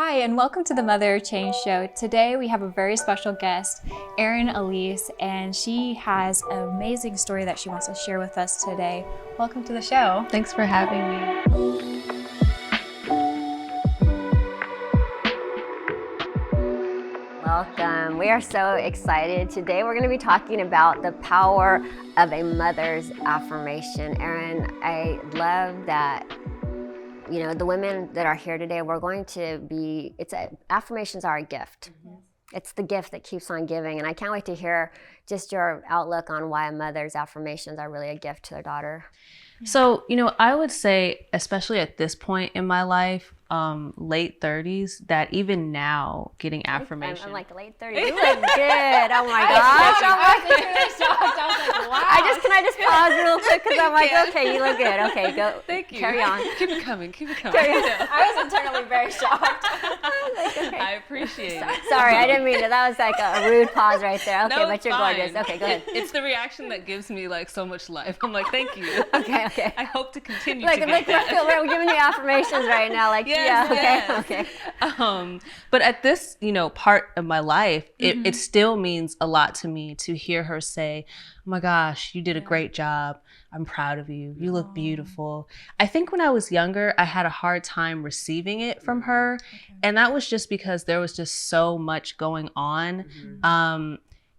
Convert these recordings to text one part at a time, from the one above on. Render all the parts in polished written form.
Hi, and welcome to the Mother of Change Show. Today we have a very special guest, Erin Elise, and she has an amazing story that she wants to share with us today. Welcome to the show. Thanks for having me. Welcome. We are so excited. Today we're going to be talking about the power of a mother's affirmation. Erin, I love that, the women that are here today, we're going to be, affirmations are a gift. Mm-hmm. It's the gift that keeps on giving. And I can't wait to hear just your outlook on why a mother's affirmations are really a gift to their daughter. So, I would say, especially at this point in my life, late 30s, that even now getting affirmation. I'm like late 30s. You look good. Oh my gosh. Can I just pause real quick because I'm like, okay, you look good. Okay, go. Thank you. Carry on. Keep it coming. I was internally very shocked. I appreciate it. Sorry, I didn't mean to. That was like a rude pause right there. Okay, No, but you're fine. gorgeous. Okay, go ahead. It's the reaction that gives me like so much life. I'm like, thank you. Okay. I hope to continue Like, to get that. we're giving you affirmations right now. Like, Yes. Okay. But at this, part of my life, it still means a lot to me to hear her say, oh my gosh, you did a great job. I'm proud of you. You look beautiful. I think when I was younger, I had a hard time receiving it from her. Okay. And that was just because there was just so much going on. Mm-hmm.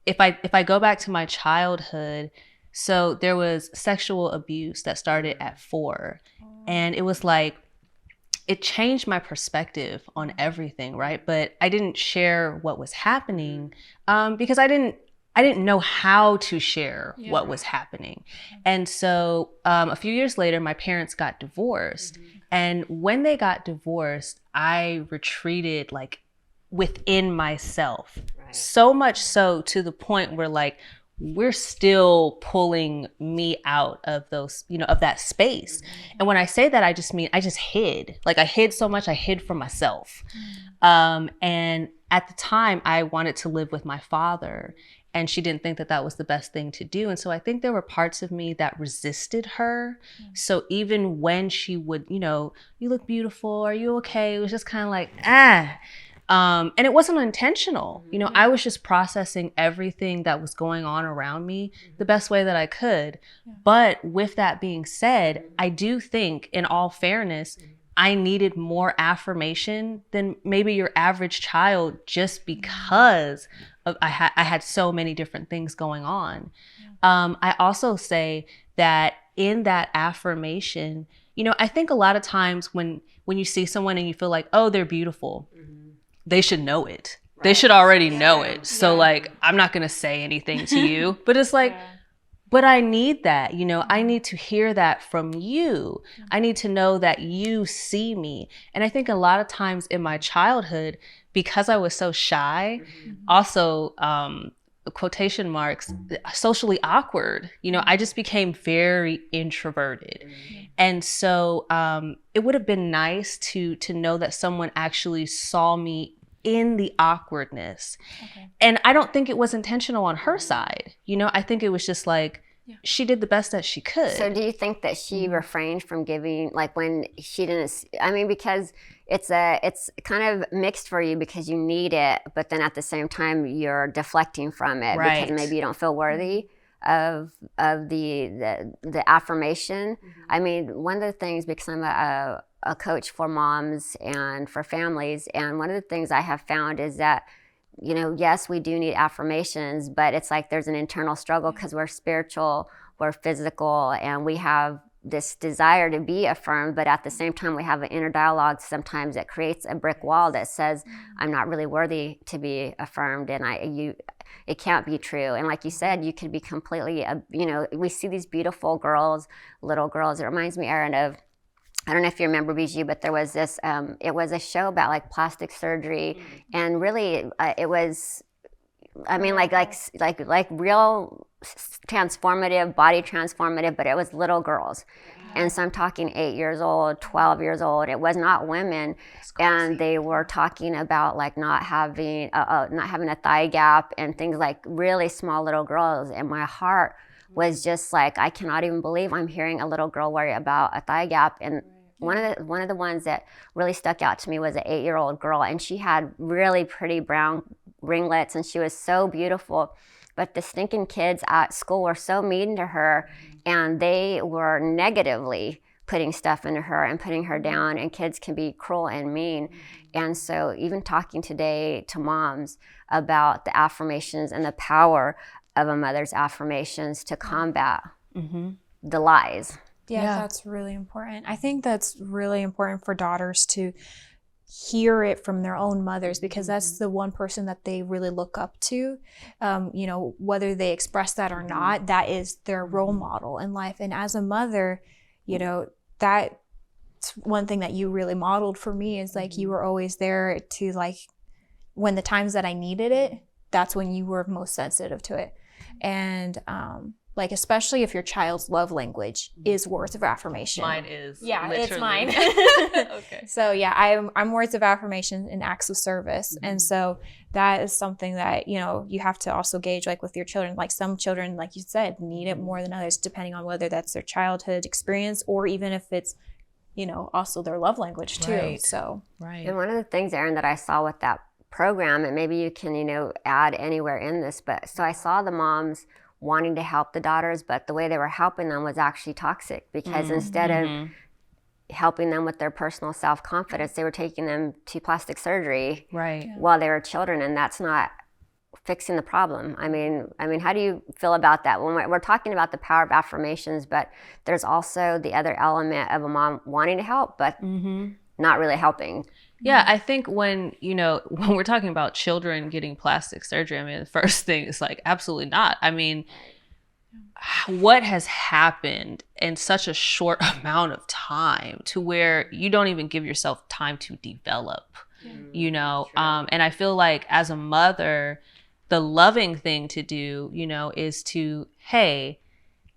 If I go back to my childhood, so there was sexual abuse that started at 4. And it was like, it changed my perspective on everything, right? But I didn't share what was happening because I didn't know how to share what was happening. And so a few years later, my parents got divorced. Mm-hmm. And when they got divorced, I retreated like within myself. Right. So much so to the point where like, we're still pulling me out of those, of that space. Mm-hmm. And when I say that, I just mean, I just hid. Like I hid so much, I hid from myself. Mm-hmm. And at the time I wanted to live with my father, and she didn't think that that was the best thing to do. And so I think there were parts of me that resisted her. Mm-hmm. So even when she would, you look beautiful, are you okay? It was just kind of like, and it wasn't intentional. I was just processing everything that was going on around me the best way that I could. Yeah. But with that being said, I do think, in all fairness, I needed more affirmation than maybe your average child, just because of I had so many different things going on. Yeah. I also say that in that affirmation, I think a lot of times when you see someone and you feel like, oh, they're beautiful, they should know it. Right. They should already know it. So like, I'm not going to say anything to you, but it's like, but I need that, I need to hear that from you. I need to know that you see me. And I think a lot of times in my childhood, because I was so shy, also, quotation marks, socially awkward, I just became very introverted. And so it would have been nice to know that someone actually saw me in the awkwardness. Okay. And I don't think it was intentional on her side. I think it was just like, she did the best that she could. So do you think that she refrained from giving, like when she didn't, because it's kind of mixed for you because you need it, but then at the same time you're deflecting from it, right, because maybe you don't feel worthy of the affirmation. One of the things, because I'm a coach for moms and for families, and one of the things I have found is that, yes, we do need affirmations, but it's like there's an internal struggle because we're spiritual, we're physical, and we have this desire to be affirmed, but at the same time we have an inner dialogue sometimes that creates a brick wall that says, I'm not really worthy to be affirmed, and it can't be true. And like you said, you could be completely, we see these beautiful girls, little girls. It reminds me, Erin, of, I don't know if you remember BG, but there was this, it was a show about like plastic surgery, and really it was, like real transformative, body transformative, but it was little girls. And so I'm talking 8 years old, 12 years old. It was not women, and they were talking about like not having a thigh gap and things, like really small little girls. And my heart was just like, I cannot even believe I'm hearing a little girl worry about a thigh gap. And one of the ones that really stuck out to me was an 8-year-old girl, and she had really pretty brown ringlets, and she was so beautiful. But the stinking kids at school were so mean to her, and they were negatively putting stuff into her and putting her down, and kids can be cruel and mean. And so even talking today to moms about the affirmations and the power of a mother's affirmations to combat the lies. Yeah, that's really important. I think that's really important for daughters to hear it from their own mothers, because that's the one person that they really look up to. You know, whether they express that or not, that is their role model in life. And as a mother, you know, that's one thing that you really modeled for me, is like you were always there to, like, when the times that I needed it, that's when you were most sensitive to it. And like, especially if your child's love language is words of affirmation. Mine is. Yeah, literally. it's mine. Okay. So yeah, I'm words of affirmation and acts of service. And so that is something that, you know, you have to also gauge, like with your children. Like some children, like you said, need it more than others, depending on whether that's their childhood experience or even if it's, you know, also their love language too. Right. So And one of the things, Erin, that I saw with that program, and maybe you can, you know, add anywhere in this, but so I saw the moms wanting to help the daughters, but the way they were helping them was actually toxic, because instead of helping them with their personal self-confidence, they were taking them to plastic surgery while they were children, and that's not fixing the problem. I mean, how do you feel about that? When we're talking about the power of affirmations, but there's also the other element of a mom wanting to help, but not really helping. Yeah, I think when we're talking about children getting plastic surgery, I mean, the first thing is like, absolutely not. I mean, what has happened in such a short amount of time to where you don't even give yourself time to develop, you know? And I feel like as a mother, the loving thing to do, you know, is to, hey,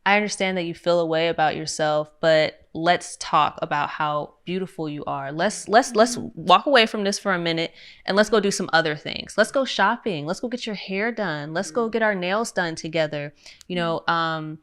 I understand that you feel a way about yourself, but let's talk about how beautiful you are. Let's walk away from this for a minute and let's go do some other things. Let's go shopping. Let's go get your hair done. Let's go get our nails done together. You know,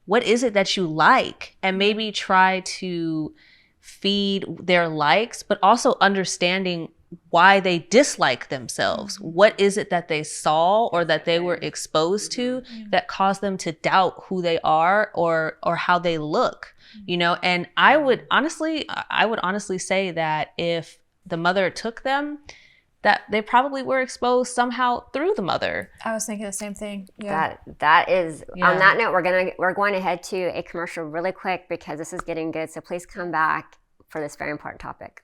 what is it that you like? And maybe try to feed their likes, but also understanding why they dislike themselves. What is it that they saw or that they were exposed to that caused them to doubt who they are or how they look, you know? And I would honestly say that if the mother took them, that they probably were exposed somehow through the mother. I was thinking the same thing. Yeah. That is, on that note, we're going to head to a commercial really quick, because this is getting good. So please come back for this very important topic.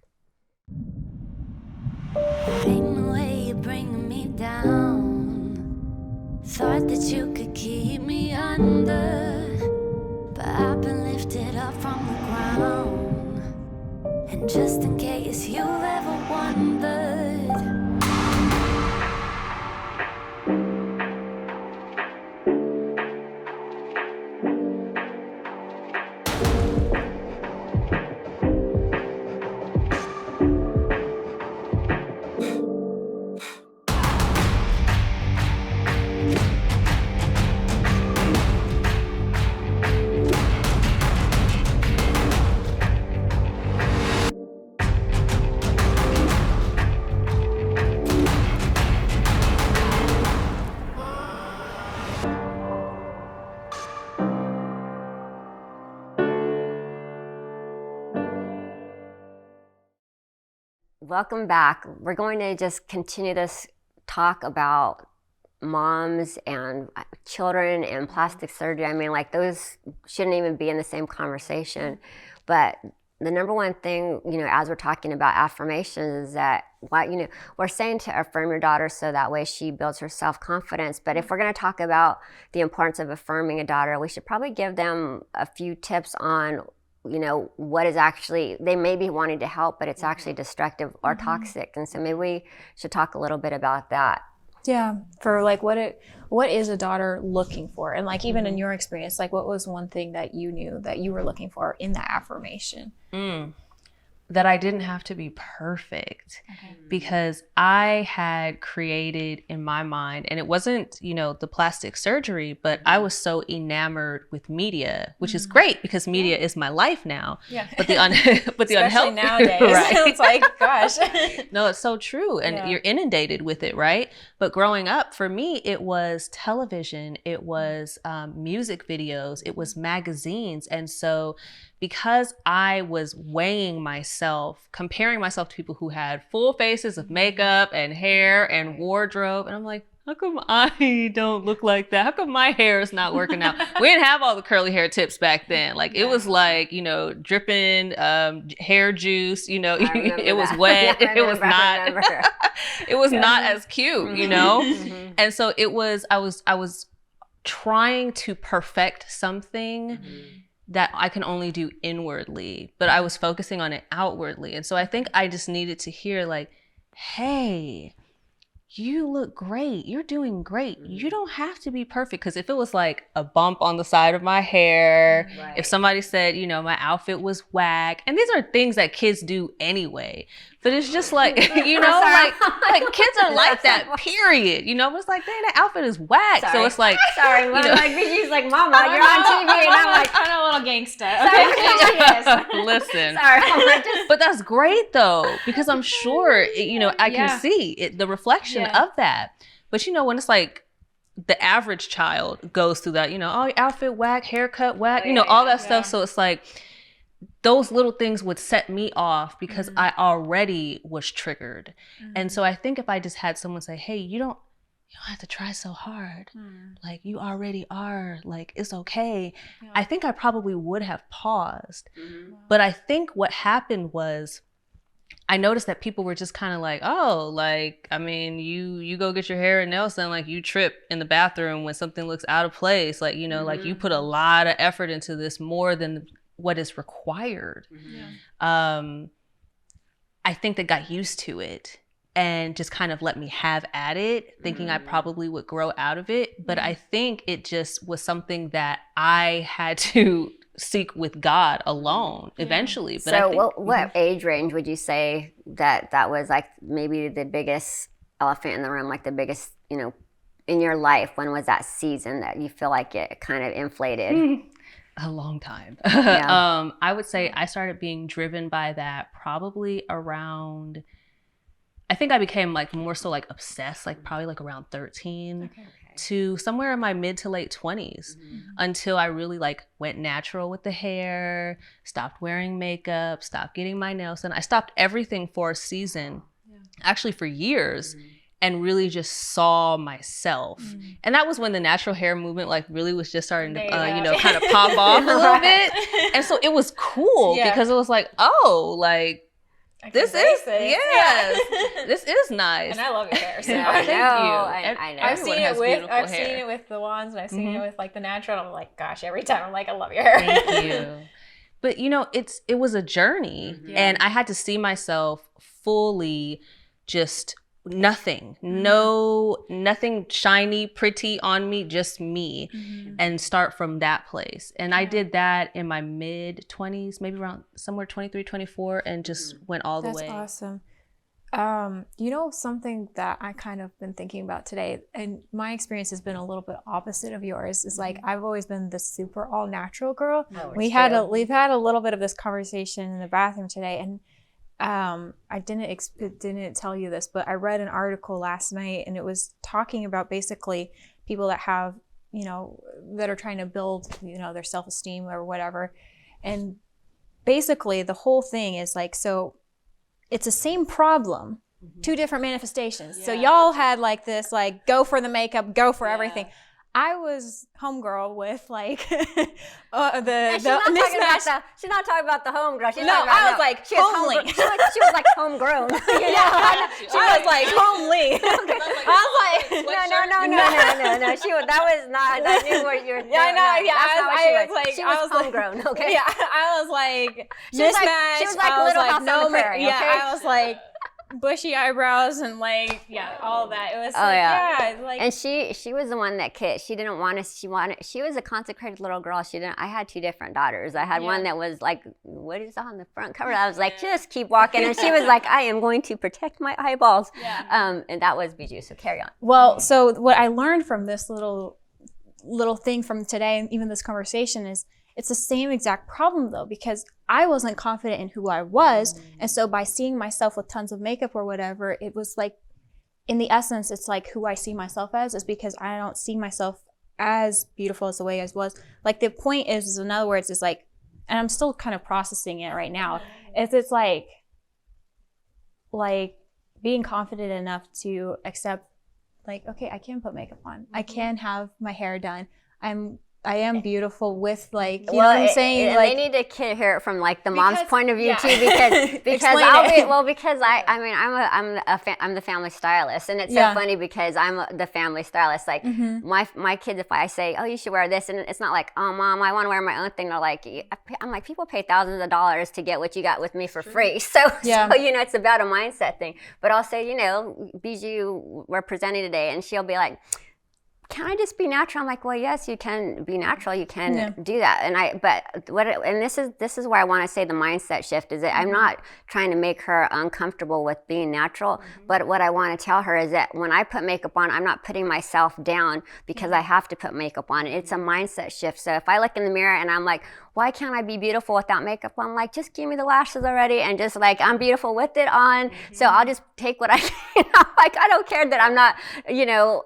Ain't no way you're bringing me down. Thought that you could keep me under, but I've been lifted up from the ground. And just in case you've ever wondered, Welcome back. We're going to just continue this talk about moms and children and plastic surgery. I mean, like, those shouldn't even be in the same conversation. But the number one thing, you know, as we're talking about affirmations, is that, we're saying to affirm your daughter so that way she builds her self-confidence. But if we're going to talk about the importance of affirming a daughter, we should probably give them a few tips on, you know, what is actually, they may be wanting to help, but it's actually destructive or toxic. And so maybe we should talk a little bit about that. Yeah, for like what is a daughter looking for? And like, even in your experience, like, what was one thing that you knew that you were looking for in that affirmation? that I didn't have to be perfect, because I had created in my mind, and it wasn't, the plastic surgery, but I was so enamored with media, which is great because media is my life now. Yeah. But the Especially unhealthy nowadays. right. It's like, gosh. No, it's so true. And you're inundated with it, right? But growing up, for me, it was television, it was music videos, it was magazines. And so because I was weighing myself, comparing myself to people who had full faces of makeup and hair and wardrobe, and I'm like, how come I don't look like that? How come my hair is not working out? We didn't have all the curly hair tips back then. Like it was like, dripping hair juice, it was wet. It was not, it was not as cute, And so I was trying to perfect something that I can only do inwardly, but I was focusing on it outwardly. And so I think I just needed to hear like, hey, you look great. You're doing great. You don't have to be perfect. Because if it was like a bump on the side of my hair, if somebody said, my outfit was whack, and these are things that kids do anyway. But it's just like, like kids are like that, period. It's like, dang, that outfit is whack. Sorry. So it's like, sorry, she's like, Mama, you're on TV. And I'm like, kind of a little gangsta. Okay. Listen. Sorry. But that's great though, because I'm sure, I can see it, the reflection of that. But when it's like the average child goes through that, oh, outfit whack, haircut whack, all that stuff. So it's like, those little things would set me off because I already was triggered. And so I think if I just had someone say, hey, you don't have to try so hard. Like you already are, like it's okay. I think I probably would have paused. But I think what happened was I noticed that people were just kind of like, oh, like, I mean, you go get your hair and nails done, like you trip in the bathroom when something looks out of place. Like, like you put a lot of effort into this, more than what is required. I think they got used to it and just kind of let me have at it, thinking I probably would grow out of it. But I think it just was something that I had to seek with God alone eventually. But so I think, what age range would you say that was like maybe the biggest elephant in the room, like the biggest, in your life? When was that season that you feel like it kind of inflated? A long time. Yeah. I would say I started being driven by that probably around, I think I became like more so like obsessed, like probably like around 13 to somewhere in my mid to late 20s, until I really like went natural with the hair, stopped wearing makeup, stopped getting my nails done. I stopped everything for a season, actually for years. And really just saw myself. And that was when the natural hair movement like really was just starting to, kind of pop off a little bit. And so it was cool because it was like, oh, like, this is nice. And I love your hair. So. Thank you. I know. I've seen it with the ones, and I've seen it with like the natural. And I'm like, gosh, every time I'm like, I love your hair. Thank you. But it was a journey, and I had to see myself fully just nothing shiny, pretty on me, just me, and start from that place. And I did that in my mid 20s, maybe around somewhere 23, 24, and just went all the way. That's awesome. Something that I kind of been thinking about today, and my experience has been a little bit opposite of yours, is like I've always been the super all natural girl. We've had a little bit of this conversation in the bathroom today, and I didn't tell you this, but I read an article last night, and it was talking about basically people that have, that are trying to build, their self-esteem or whatever. And basically the whole thing is like, so it's the same problem, two different manifestations. So y'all had like this, like go for the makeup, go for everything. I was homegirl with like the mismatch. She's not talking about the homegirl. She was like homely. She was like homegrown. She was like homely. I was like, no. That was not. I knew what you were doing. I know. Yeah, she was homegrown. Okay. Yeah, I was like mismatched. She was like Little House on the Prairie. Yeah, I was like. bushy eyebrows and like all that. It was like And she was the one that she didn't want to. She was a consecrated little girl. I had 2 different daughters. I had one that was like, what is on the front cover? I was like, just keep walking. And she was like, I am going to protect my eyeballs. And that was Bijou. So carry on. Well, so what I learned from this little thing from today and even this conversation is it's the same exact problem though, because I wasn't confident in who I was. And so by seeing myself with tons of makeup or whatever, it was like, in the essence, it's like who I see myself as is because I don't see myself as beautiful as the way I was. Like the point is in other words, is like, and I'm still kind of processing it right now, it's like being confident enough to accept like, okay, I can put makeup on. I can have my hair done. I am beautiful with like, you know what I'm saying? Like, they need to hear it from like the mom's point of view too, because I'm the family stylist, and it's so funny because I'm the family stylist. Like my kids, if I say, oh, you should wear this, and it's not like, oh, mom, I want to wear my own thing. They're like, I'm like, people pay thousands of dollars to get what you got with me for free. So it's about a mindset thing. But I'll say, Bijou, we're presenting today, and she'll be like, can I just be natural? I'm like, well, yes, you can be natural. You can do that. And this is where I want to say the mindset shift is that I'm not trying to make her uncomfortable with being natural. But what I want to tell her is that when I put makeup on, I'm not putting myself down because I have to put makeup on. It's a mindset shift. So if I look in the mirror and I'm like, why can't I be beautiful without makeup? I'm like, just give me the lashes already, and just like, I'm beautiful with it on. So I'll just take what I can. Like, I don't care that I'm not,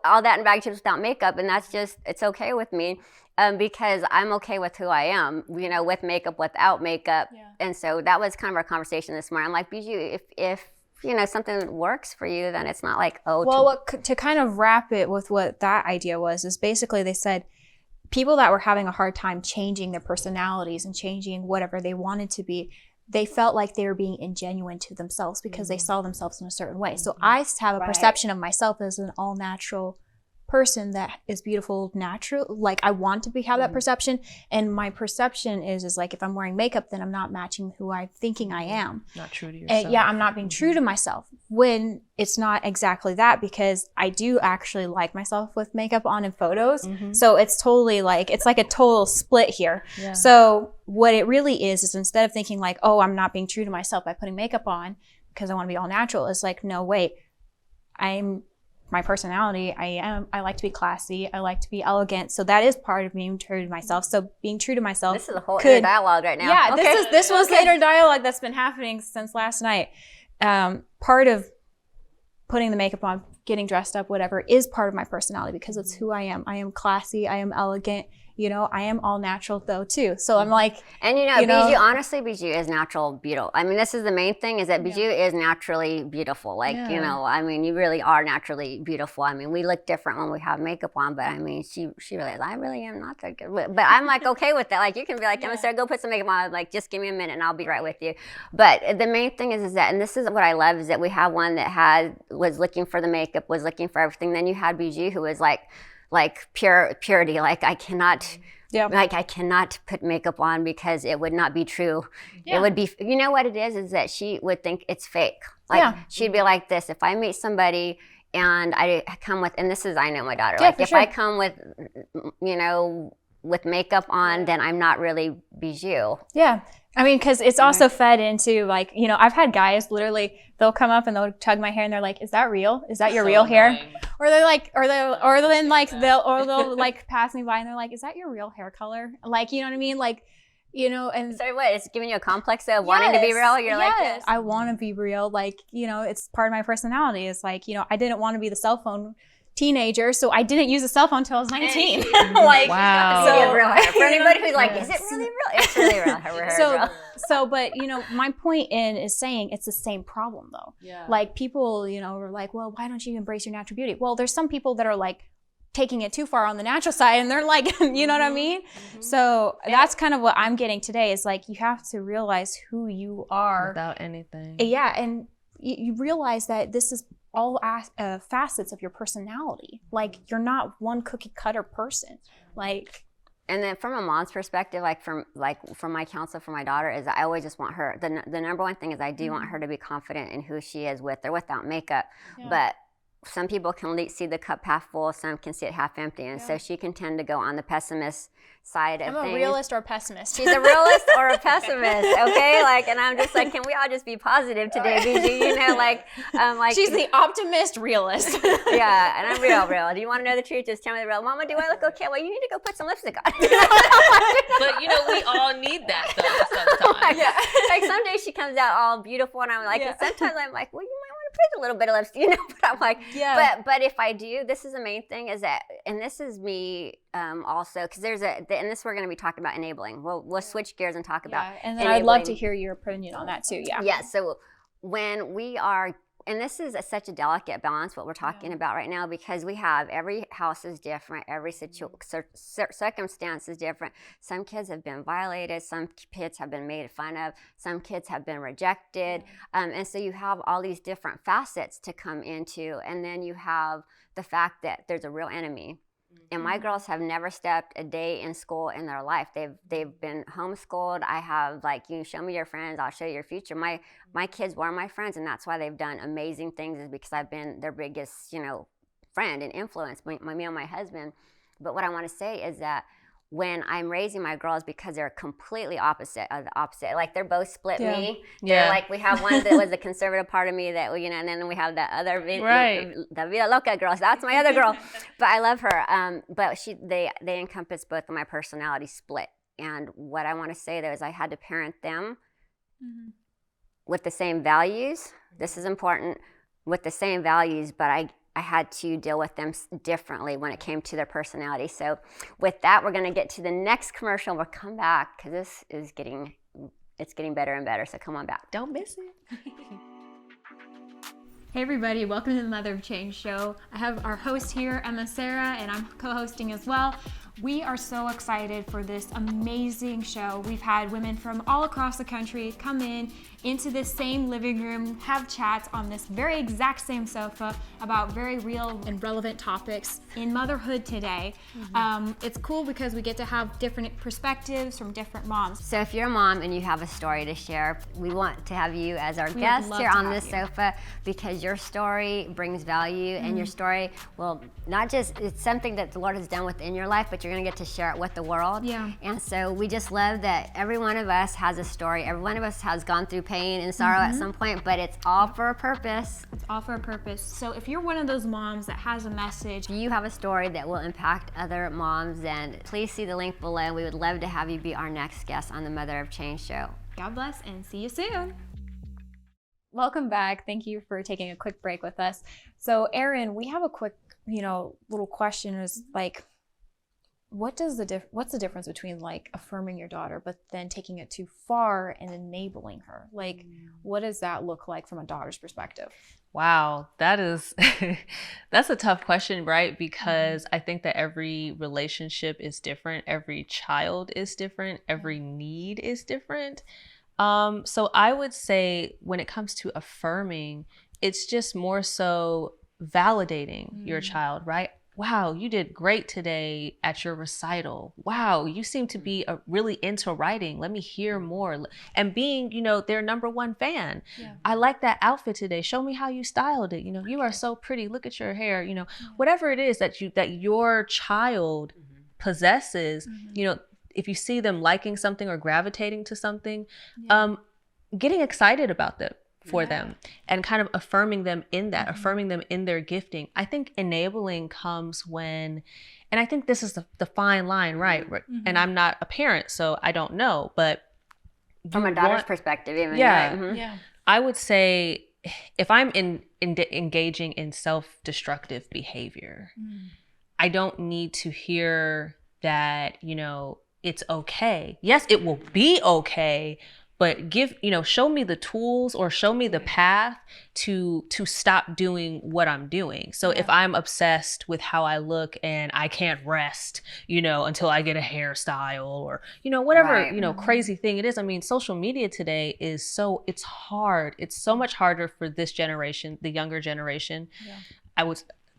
all that in bag chips without makeup, and that's just, it's okay with me. Because I'm okay with who I am, with makeup, without makeup. And so that was kind of our conversation this morning. I'm like, Bijou, if something works for you, then it's not like, oh. Well, to kind of wrap it with what that idea was, is basically they said, people that were having a hard time changing their personalities and changing whatever they wanted to be, they felt like they were being ingenuine to themselves because they saw themselves in a certain way. So I have a perception of myself as an all natural person that is beautiful, natural. Like I want to have that perception, and my perception is like if I'm wearing makeup, then I'm not matching who I'm thinking I am. Not true to yourself. And I'm not being true to myself when it's not exactly that, because I do actually like myself with makeup on in photos. So it's totally like, it's like a total split here. So what it really is instead of thinking like, oh, I'm not being true to myself by putting makeup on because I want to be all natural, it's like, no, wait, my personality, I like to be classy, I like to be elegant. So that is part of being true to myself. So being true to myself. This is a whole inner dialogue right now. Yeah, this was the inner dialogue that's been happening since last night. Part of putting the makeup on, getting dressed up, whatever, is part of my personality because it's who I am. I am classy, I am elegant. I am all natural though too. So I'm like, and Bijou, honestly, Bijou is natural beautiful. I mean, this is the main thing, is that Bijou is naturally beautiful. Like, you really are naturally beautiful. I mean, we look different when we have makeup on, but I mean, she realized I really am not that good. But I'm like, okay with that. Like, you can be like, I'm Sarah, go put some makeup on. I'm like, just give me a minute and I'll be right with you. But the main thing is that, and this is what I love, is that we have one that was looking for the makeup, was looking for everything. Then you had Bijou, who was like purity, like I cannot put makeup on because it would not be true. It would be, what it is that she would think it's fake. Like she'd be like this, if I meet somebody and I come with, and this is, I know my daughter, like if I come with, with makeup on, then I'm not really Bijou. Yeah. I mean, because it's also fed into like, I've had guys literally, they'll come up and they'll tug my hair and they're like, is that real? Is that your real hair? Or they're like, they'll like pass me by and they're like, is that your real hair color? Like, you know what I mean? Like, and so what, it's giving you a complex of wanting to be real? You're like, this. I want to be real. Like, it's part of my personality. It's like, I didn't want to be the cell phone teenager, so I didn't use a cell phone until I was 19. Like, wow. So real hair. For anybody who's like, is it really real? It's really real. Her hair but my point is saying it's the same problem though. Yeah. Like people, are like, well, why don't you embrace your natural beauty? Well, there's some people that are like taking it too far on the natural side, and they're like, you know what I mean? So that's kind of what I'm getting today, is like, you have to realize who you are without anything. Yeah, and you realize that this is all facets of your personality. Like, you're not one cookie cutter person. Like, And then from a mom's perspective, from my counsel for my daughter is I always just want her, the number one thing is I do want her to be confident in who she is with or without makeup. Yeah. But some people can see the cup half full, some can see it half empty. And so she can tend to go on the pessimist side of things. I'm a realist or a pessimist. She's a realist or a pessimist, okay? And I'm just like, can we all just be positive today, BG? She's the optimist realist. Yeah, and I'm real. Do you want to know the truth? Just tell me the real. Mama, do I look okay? Well, you need to go put some lipstick on. But we all need that though sometimes. Yeah. Some days she comes out all beautiful, and I'm like, and sometimes I'm like, well, you might want to put a little bit of lipstick, But I'm like, but if I do, this is the main thing is that, and this is me also, because and this we're going to be talking about enabling. We'll switch gears and talk about and then enabling. I'd love to hear your opinion on that too. Yeah. So when we are, and this is such a delicate balance, what we're talking about right now, because we have every house is different, every circumstance is different. Some kids have been violated, some kids have been made fun of, some kids have been rejected. And so you have all these different facets to come into, and then you have the fact that there's a real enemy. And my girls have never stepped a day in school in their life. They've been homeschooled. I have you show me your friends, I'll show you your future. My kids were my friends, and that's why they've done amazing things, is because I've been their biggest, friend and influence, me and my husband. But what I want to say is that when I'm raising my girls, because they're completely opposite of the opposite, they're both split me. They're we have one that was the conservative part of me that, and then we have the other, the Vida Loca girl. So that's my other girl, but I love her. But they encompass both of my personality split. And what I want to say though is I had to parent them with the same values. This is important, with the same values, but I had to deal with them differently when it came to their personality. So with that, we're going to get to the next commercial. We'll come back because this is getting better and better. So come on back. Don't miss it. Hey everybody, welcome to the Mother of Change show. I have our host here, Emma Sarah, and I'm co-hosting as well. We are so excited for this amazing show. We've had women from all across the country come into this same living room, have chats on this very exact same sofa about very real and relevant topics in motherhood today. It's cool because we get to have different perspectives from different moms. So if you're a mom and you have a story to share, we want to have you as our guest here on this sofa, because your story brings value, and your story will not just, it's something that the Lord has done within your life, but you're going to get to share it with the world. And so we just love that every one of us has a story. Every one of us has gone through pain and sorrow at some point, but it's all for a purpose. It's all for a purpose. So if you're one of those moms that has a message, if you have a story that will impact other moms, then please see the link below. We would love to have you be our next guest on the Mother of Change show. God bless and see you soon. Welcome back. Thank you for taking a quick break with us. So Erin, we have a quick, little question is what's the difference between affirming your daughter but then taking it too far and enabling her? What does that look like from a daughter's perspective? Wow, that's a tough question, right? Because I think that every relationship is different, every child is different, every need is different. So I would say when it comes to affirming, it's just more so validating your child, right? Wow, you did great today at your recital. Wow, you seem to be really into writing. Let me hear more. And being, their number one fan. I like that outfit today. Show me how you styled it. You are so pretty. Look at your hair. Whatever it is that your child possesses, if you see them liking something or gravitating to something, getting excited about them. For them and kind of affirming them in that, affirming them in their gifting. I think enabling comes when, and I think this is the fine line, right? And I'm not a parent, so I don't know, but from a daughter's perspective, even. I would say if I'm engaging in self-destructive behavior, I don't need to hear that, it's okay. Yes, it will be okay, but show me the tools or show me the path to stop doing what I'm doing. So if I'm obsessed with how I look and I can't rest, until I get a hairstyle or, whatever, crazy thing it is. I mean, social media today is it's hard. It's so much harder for this generation, the younger generation.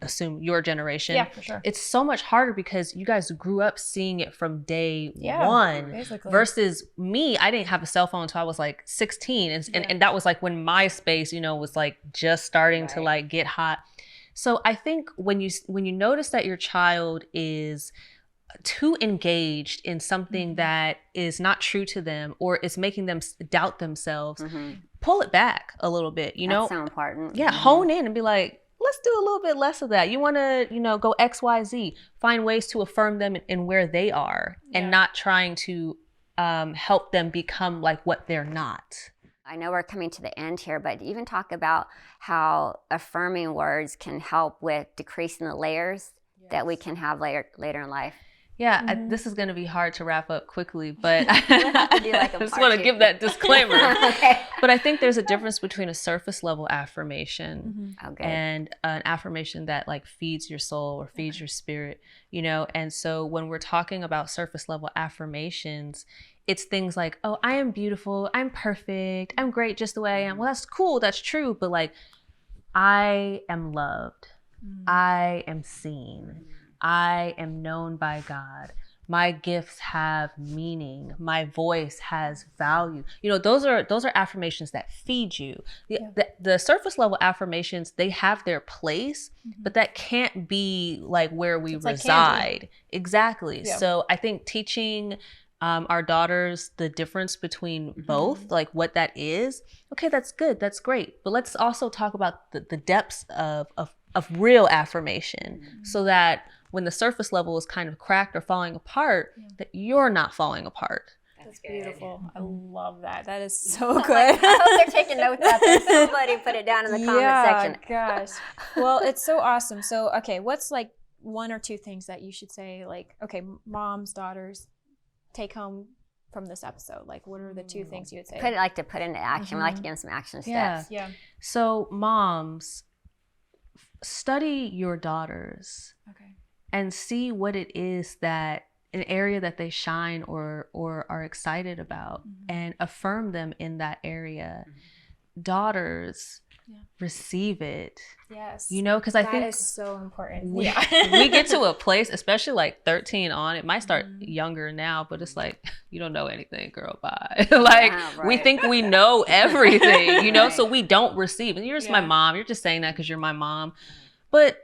assume your generation. Yeah, for sure. It's so much harder because you guys grew up seeing it from day Yeah, one basically. versus me. I didn't have a cell phone until I was like 16. And that was like when MySpace, you know, was like just starting to like get hot. So I think when you notice that your child is too engaged in something that is not true to them or is making them doubt themselves, pull it back a little bit, you know? That's so important. Yeah, hone in and be like, let's do a little bit less of that. You want to, you know, go X, Y, Z. Find ways to affirm them in where they are and not trying to help them become like what they're not. I know we're coming to the end here, but even talk about how affirming words can help with decreasing the layers that we can have later in life. Yeah, this is going to be hard to wrap up quickly, but I just part want to give that disclaimer. Okay. But I think there's a difference between a surface level affirmation Okay. and an affirmation that like feeds your soul or feeds your spirit, you know? And so when we're talking about surface level affirmations, it's things like, oh, I am beautiful, I'm perfect, I'm great just the way I am. Well, that's cool, that's true, but like, I am loved, I am seen, I am known by God. My gifts have meaning. My voice has value. You know, those are affirmations that feed you. The surface level affirmations, they have their place, but that can't be like where we reside. Like exactly. Yeah. So I think teaching our daughters the difference between both, like what that is. Okay, that's good. That's great. But let's also talk about the depths of real affirmation so that when the surface level is kind of cracked or falling apart, that you're not falling apart. That's beautiful. I love that. That is so good. I hope they're taking notes out there. Somebody put it down in the comment section. Gosh. Well, it's so awesome. So, okay, what's like one or two things that you should say, like, okay, moms, daughters, take home from this episode? Like, what are the two things you would say? Put into action. We like to give them some action steps. Yeah. So, moms, study your daughters. Okay. And see what it is that an area that they shine or are excited about and affirm them in that area. Daughters, receive it. Yes. You know, because I think that is so important. We get to a place, especially like 13 on, it might start younger now, but it's like, you don't know anything, girl, bye. Like, we think we know everything, you know, so we don't receive. And you're just my mom. You're just saying that because you're my mom. But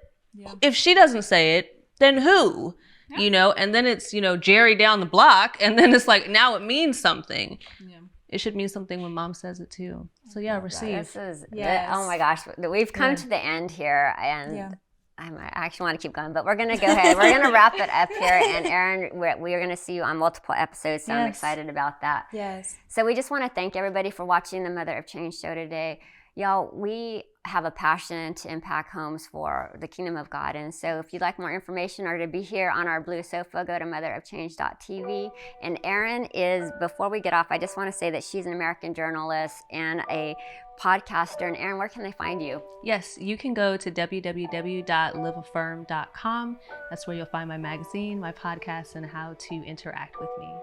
if she doesn't say it, then who? You know, and then it's, you know, Jerry down the block, and then it's like, now it means something. Yeah. It should mean something when mom says it too. So receive. This is, oh my gosh, we've come to the end here, and I actually want to keep going, but we're going to go ahead. We're going to wrap it up here, and Erin, we're going to see you on multiple episodes, so I'm excited about that. Yes. So we just want to thank everybody for watching the Mother of Change show today. Y'all, we have a passion to impact homes for the kingdom of God. And so if you'd like more information or to be here on our blue sofa, go to motherofchange.tv. And Erin is, before we get off, I just want to say that she's an American journalist and a podcaster. And Erin, where can they find you? Yes, you can go to www.liveaffirm.com. That's where you'll find my magazine, my podcast, and how to interact with me.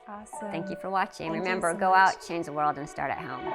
Awesome. Thank you for watching. Remember, go out, change the world, and start at home.